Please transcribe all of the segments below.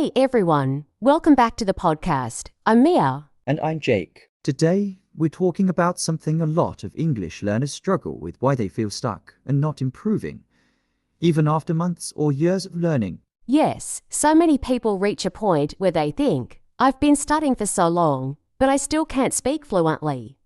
Hey everyone, welcome back to the podcast. I'm Mia. And I'm Jake. Today, we're talking about something a lot of English learners struggle with: why they feel stuck and not improving, even after months or years of learning. Yes, so many people reach a point where they think, I've been studying for so long, but I still can't speak fluently.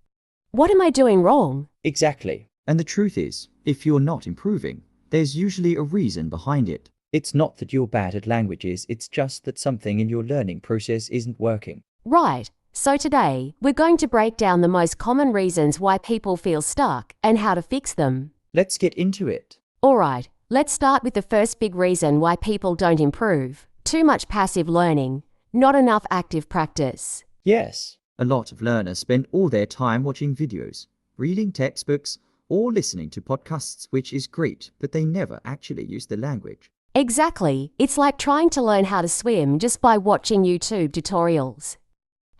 What am I doing wrong? Exactly. And the truth is, if you're not improving, there's usually a reason behind it. It's not that you're bad at languages, it's just that something in your learning process isn't working. Right, so today, we're going to break down the most common reasons why people feel stuck and how to fix them. Let's get into it. Alright, let's start with the first big reason why people don't improve: too much passive learning, not enough active practice. Yes. A lot of learners spend all their time watching videos, reading textbooks, or listening to podcasts, which is great, but they never actually use the language. Exactly, it's like trying to learn how to swim just by watching YouTube tutorials.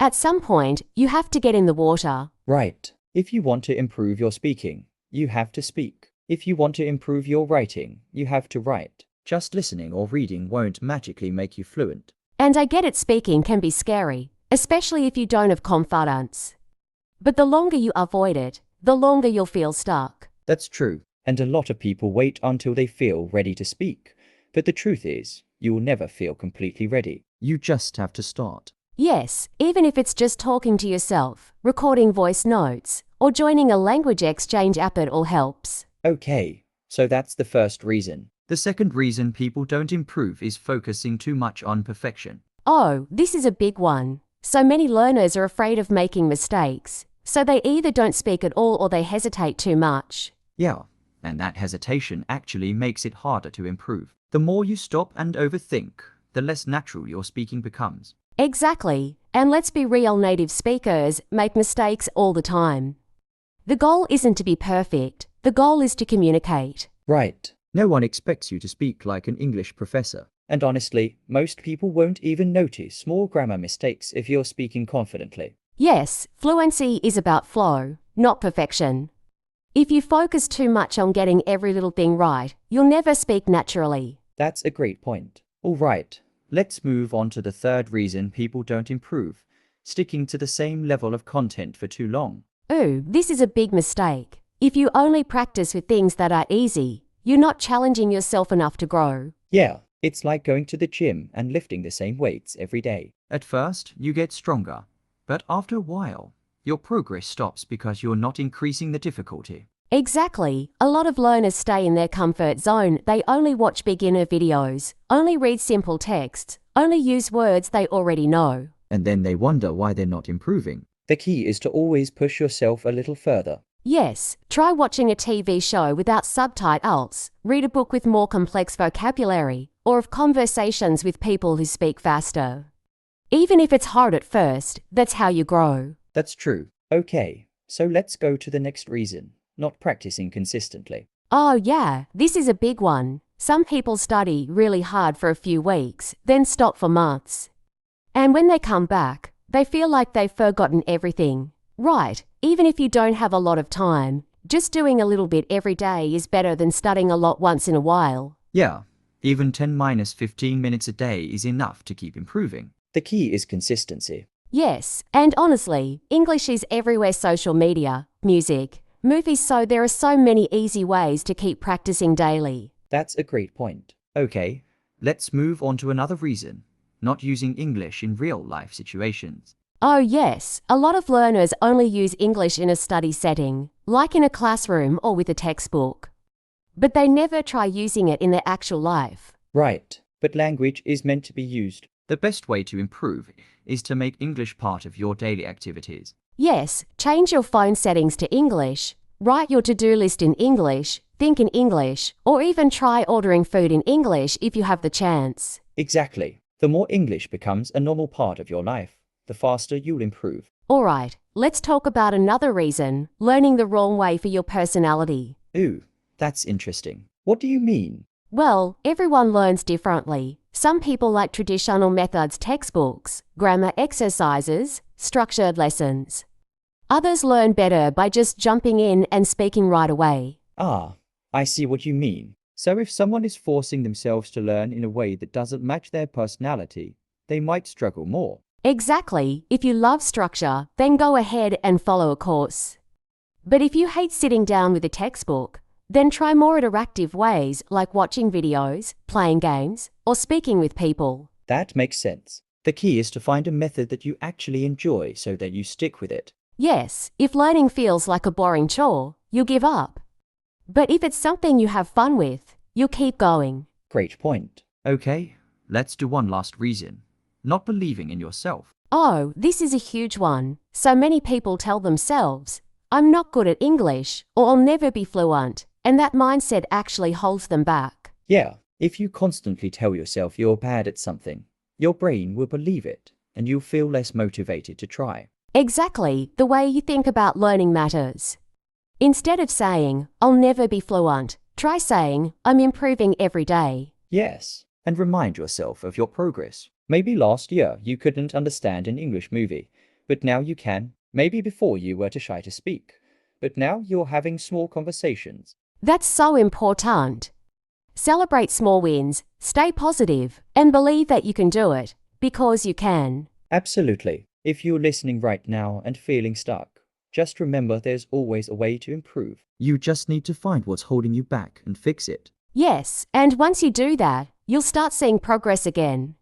At some point, you have to get in the water. Right. If you want to improve your speaking, you have to speak. If you want to improve your writing, you have to write. Just listening or reading won't magically make you fluent. And I get it, speaking can be scary, especially if you don't have confidence. But the longer you avoid it, the longer you'll feel stuck. That's true. And a lot of people wait until they feel ready to speak. But the truth is, you will never feel completely ready. You just have to start. Yes, even if it's just talking to yourself, recording voice notes, or joining a language exchange app, it all helps. Okay, so that's the first reason. The second reason people don't improve is focusing too much on perfection. Oh, this is a big one. So many learners are afraid of making mistakes, so they either don't speak at all or they hesitate too much. Yeah, and that hesitation actually makes it harder to improve. The more you stop and overthink, the less natural your speaking becomes. Exactly, and let's be real, native speakers make mistakes all the time. The goal isn't to be perfect, the goal is to communicate. Right. No one expects you to speak like an English professor. And honestly, most people won't even notice small grammar mistakes if you're speaking confidently. Yes, fluency is about flow, not perfection. If you focus too much on getting every little thing right, you'll never speak naturally. That's a great point. All right, let's move on to the third reason people don't improve: sticking to the same level of content for too long. Ooh, this is a big mistake. If you only practice with things that are easy, you're not challenging yourself enough to grow. Yeah, it's like going to the gym and lifting the same weights every day. At first, you get stronger, but after a while, your progress stops because you're not increasing the difficulty. Exactly. A lot of learners stay in their comfort zone. They only watch beginner videos, only read simple texts, only use words they already know. And then they wonder why they're not improving. The key is to always push yourself a little further. Yes, try watching a TV show without subtitles, read a book with more complex vocabulary, or have conversations with people who speak faster. Even if it's hard at first, that's how you grow. That's true. Okay, so let's go to the next reason: not practicing consistently. Oh yeah, this is a big one. Some people study really hard for a few weeks, then stop for months. And when they come back, they feel like they've forgotten everything. Right, even if you don't have a lot of time, just doing a little bit every day is better than studying a lot once in a while. Yeah, even 10-15 minutes a day is enough to keep improving. The key is consistency. Yes, and honestly, English is everywhere: social media, music, movies, so there are so many easy ways to keep practicing daily. That's a great point. Okay, let's move on to another reason: not using English in real-life situations. Oh yes, a lot of learners only use English in a study setting, like in a classroom or with a textbook. But they never try using it in their actual life. Right, but language is meant to be used. The best way to improve is to make English part of your daily activities. Yes, change your phone settings to English, write your to-do list in English, think in English, or even try ordering food in English if you have the chance. Exactly. The more English becomes a normal part of your life, the faster you'll improve. Alright, let's talk about another reason: learning the wrong way for your personality. Ooh, that's interesting. What do you mean? Well, everyone learns differently. Some people like traditional methods, textbooks, grammar exercises, structured lessons. Others learn better by just jumping in and speaking right away. Ah, I see what you mean. So if someone is forcing themselves to learn in a way that doesn't match their personality, they might struggle more. Exactly. If you love structure, then go ahead and follow a course. But if you hate sitting down with a textbook, then try more interactive ways like watching videos, playing games, or speaking with people. That makes sense. The key is to find a method that you actually enjoy so that you stick with it. Yes, if learning feels like a boring chore, you'll give up. But if it's something you have fun with, you'll keep going. Great point. Okay, let's do one last reason. Not believing in yourself. Oh, this is a huge one. So many people tell themselves, I'm not good at English, or I'll never be fluent, and that mindset actually holds them back. Yeah, if you constantly tell yourself you're bad at something, your brain will believe it, and you'll feel less motivated to try. Exactly, the way you think about learning matters. Instead of saying, I'll never be fluent, try saying, I'm improving every day. Yes, and remind yourself of your progress. Maybe last year you couldn't understand an English movie, but now you can. Maybe before you were too shy to speak, but now you're having small conversations. That's so important. Celebrate small wins, stay positive, and believe that you can do it, because you can. Absolutely. If you're listening right now and feeling stuck, just remember there's always a way to improve. You just need to find what's holding you back and fix it. Yes, and once you do that, you'll start seeing progress again.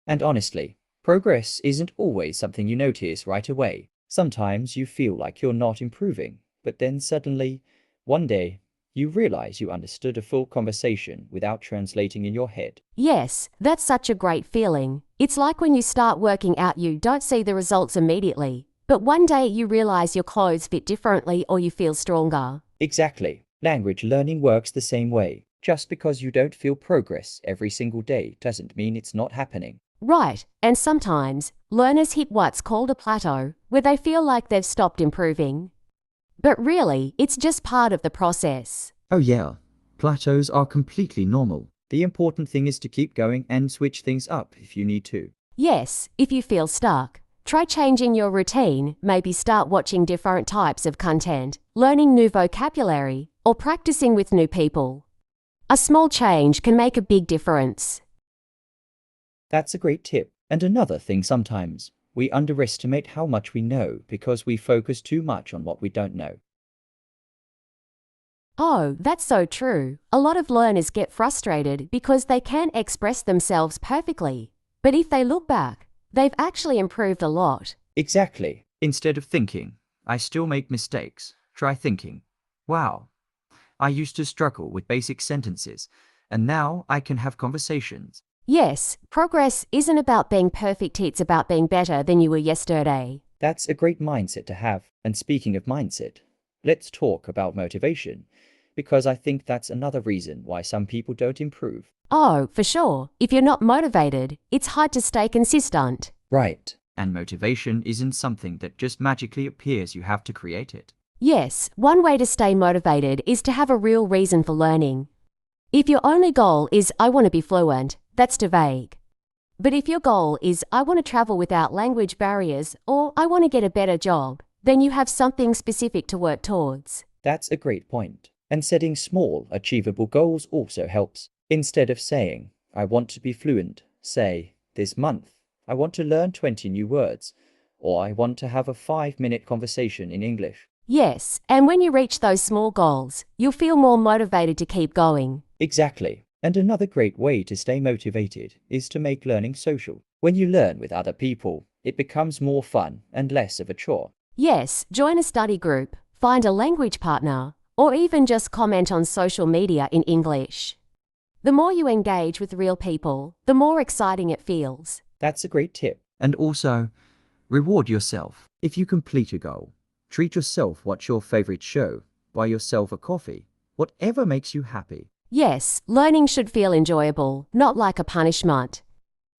And honestly, progress isn't always something you notice right away. Sometimes you feel like you're not improving, but then suddenly, one day, you realize you understood a full conversation without translating in your head. Yes, that's such a great feeling. It's like when you start working out, you don't see the results immediately, but one day you realize your clothes fit differently or you feel stronger. Exactly. Language learning works the same way. Just because you don't feel progress every single day doesn't mean it's not happening. Right, and sometimes learners hit what's called a plateau, where they feel like they've stopped improving. But really, it's just part of the process. Oh yeah, plateaus are completely normal. The important thing is to keep going and switch things up if you need to. Yes, if you feel stuck, try changing your routine, maybe start watching different types of content, learning new vocabulary, or practicing with new people. A small change can make a big difference. That's a great tip. And another thing, sometimes we underestimate how much we know because we focus too much on what we don't know. Oh, that's so true. A lot of learners get frustrated because they can't express themselves perfectly. But if they look back, they've actually improved a lot. Exactly. Instead of thinking, I still make mistakes, try thinking, wow, I used to struggle with basic sentences, and now I can have conversations. Yes, progress isn't about being perfect, it's about being better than you were yesterday. That's a great mindset to have. And speaking of mindset, let's talk about motivation, because I think that's another reason why some people don't improve. Oh, for sure. If you're not motivated, it's hard to stay consistent. Right. And motivation isn't something that just magically appears, you have to create it. Yes, one way to stay motivated is to have a real reason for learning. If your only goal is, I want to be fluent, that's too vague. But if your goal is, I want to travel without language barriers, or I want to get a better job, then you have something specific to work towards. That's a great point. And setting small, achievable goals also helps. Instead of saying, I want to be fluent, say, this month, I want to learn 20 new words, or I want to have a 5-minute conversation in English. Yes, and when you reach those small goals, you'll feel more motivated to keep going. Exactly. And another great way to stay motivated is to make learning social. When you learn with other people, it becomes more fun and less of a chore. Yes, join a study group, find a language partner, or even just comment on social media in English. The more you engage with real people, the more exciting it feels. That's a great tip. And also, reward yourself. If you complete a goal, treat yourself, watch your favorite show, buy yourself a coffee, whatever makes you happy. Yes, learning should feel enjoyable, not like a punishment.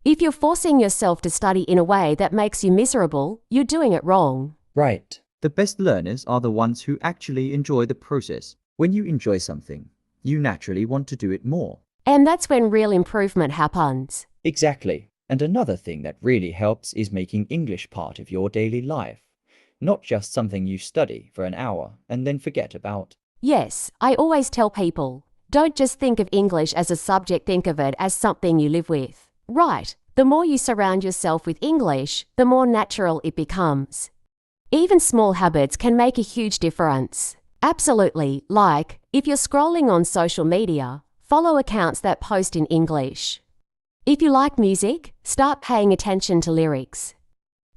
If you're forcing yourself to study in a way that makes you miserable, you're doing it wrong. Right. The best learners are the ones who actually enjoy the process. When you enjoy something, you naturally want to do it more. And that's when real improvement happens. Exactly. And another thing that really helps is making English part of your daily life. Not just something you study for an hour and then forget about. Yes, I always tell people, don't just think of English as a subject, think of it as something you live with. Right, the more you surround yourself with English, the more natural it becomes. Even small habits can make a huge difference. Absolutely, like, if you're scrolling on social media, follow accounts that post in English. If you like music, start paying attention to lyrics.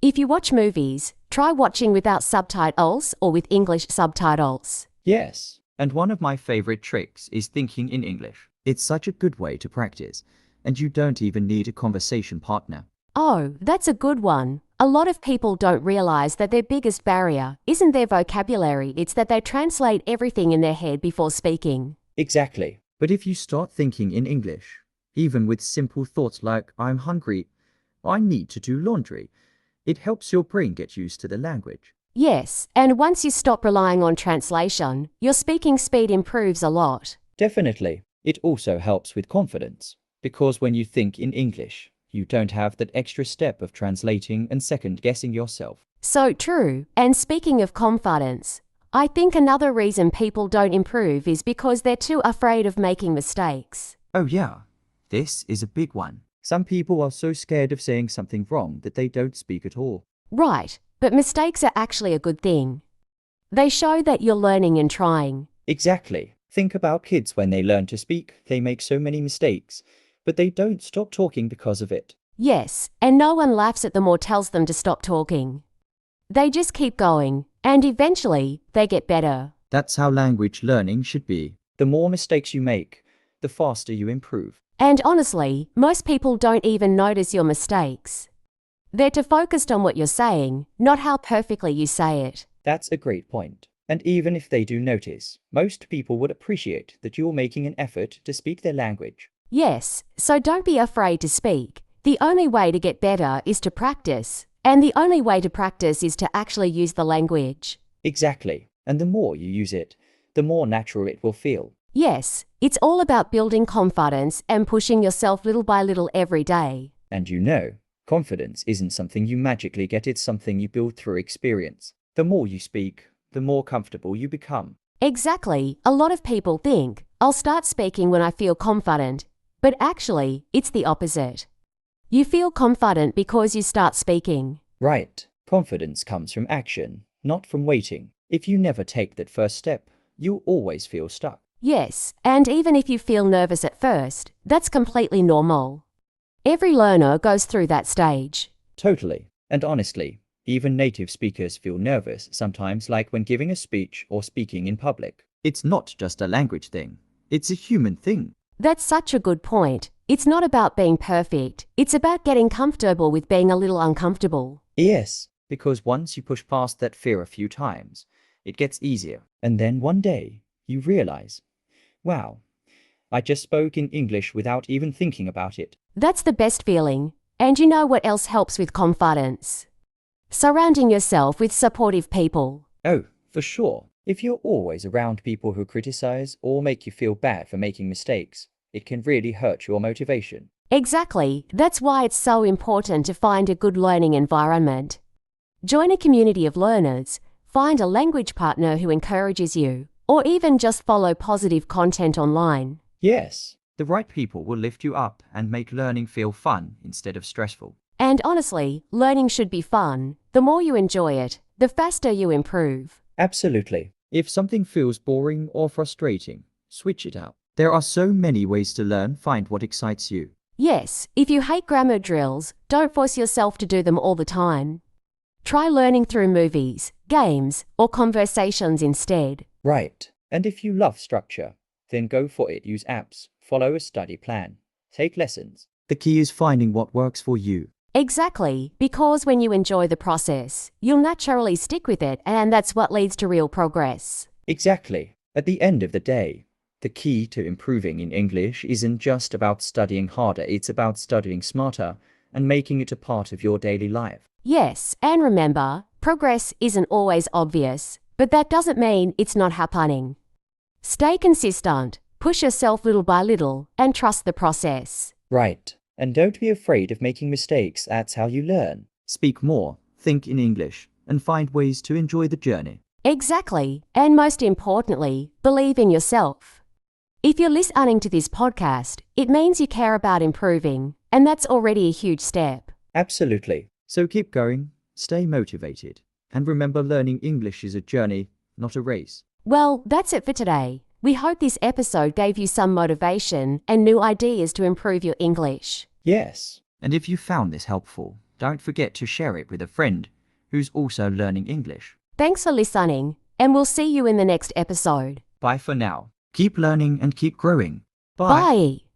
If you watch movies, try watching without subtitles or with English subtitles. Yes. And one of my favorite tricks is thinking in English. It's such a good way to practice, and you don't even need a conversation partner. Oh, that's a good one. A lot of people don't realize that their biggest barrier isn't their vocabulary, it's that they translate everything in their head before speaking. Exactly. But if you start thinking in English, even with simple thoughts like, I'm hungry, I need to do laundry, it helps your brain get used to the language. Yes, and once you stop relying on translation, your speaking speed improves a lot. Definitely. It also helps with confidence, because when you think in English, you don't have that extra step of translating and second-guessing yourself. So true. And speaking of confidence, I think another reason people don't improve is because they're too afraid of making mistakes. Oh yeah, this is a big one. Some people are so scared of saying something wrong that they don't speak at all. Right, but mistakes are actually a good thing. They show that you're learning and trying. Exactly. Think about kids when they learn to speak. They make so many mistakes, but they don't stop talking because of it. Yes, and no one laughs at them or tells them to stop talking. They just keep going, and eventually, they get better. That's how language learning should be. The more mistakes you make, the faster you improve. And honestly, most people don't even notice your mistakes. They're too focused on what you're saying, not how perfectly you say it. That's a great point. And even if they do notice, most people would appreciate that you're making an effort to speak their language. Yes, so don't be afraid to speak. The only way to get better is to practice, and the only way to practice is to actually use the language. Exactly. And the more you use it, the more natural it will feel. Yes, it's all about building confidence and pushing yourself little by little every day. And you know, confidence isn't something you magically get, it's something you build through experience. The more you speak, the more comfortable you become. Exactly. A lot of people think, I'll start speaking when I feel confident. But actually, it's the opposite. You feel confident because you start speaking. Right. Confidence comes from action, not from waiting. If you never take that first step, you'll always feel stuck. Yes, and even if you feel nervous at first, that's completely normal. Every learner goes through that stage. Totally. And honestly, even native speakers feel nervous sometimes, like when giving a speech or speaking in public. It's not just a language thing. It's a human thing. That's such a good point. It's not about being perfect. It's about getting comfortable with being a little uncomfortable. Yes, because once you push past that fear a few times, it gets easier. And then one day, you realize, wow, I just spoke in English without even thinking about it. That's the best feeling. And you know what else helps with confidence? Surrounding yourself with supportive people. Oh, for sure. If you're always around people who criticize or make you feel bad for making mistakes, it can really hurt your motivation. Exactly. That's why it's so important to find a good learning environment. Join a community of learners, find a language partner who encourages you, or even just follow positive content online. Yes. The right people will lift you up and make learning feel fun instead of stressful. And honestly, learning should be fun. The more you enjoy it, the faster you improve. Absolutely. If something feels boring or frustrating, switch it out. There are so many ways to learn. Find what excites you. Yes, if you hate grammar drills, don't force yourself to do them all the time. Try learning through movies, games, or conversations instead. Right. And if you love structure, then go for it. Use apps, follow a study plan, take lessons. The key is finding what works for you. Exactly, because when you enjoy the process, you'll naturally stick with it, and that's what leads to real progress. Exactly. At the end of the day, the key to improving in English isn't just about studying harder, it's about studying smarter and making it a part of your daily life. Yes, and remember, progress isn't always obvious, but that doesn't mean it's not happening. Stay consistent, push yourself little by little, and trust the process. Right. And don't be afraid of making mistakes, that's how you learn. Speak more, think in English, and find ways to enjoy the journey. Exactly, and most importantly, believe in yourself. If you're listening to this podcast, it means you care about improving. And that's already a huge step. Absolutely. So keep going, stay motivated, and remember learning English is a journey, not a race. Well, that's it for today. We hope this episode gave you some motivation and new ideas to improve your English. Yes. And if you found this helpful, don't forget to share it with a friend who's also learning English. Thanks for listening, and we'll see you in the next episode. Bye for now. Keep learning and keep growing. Bye.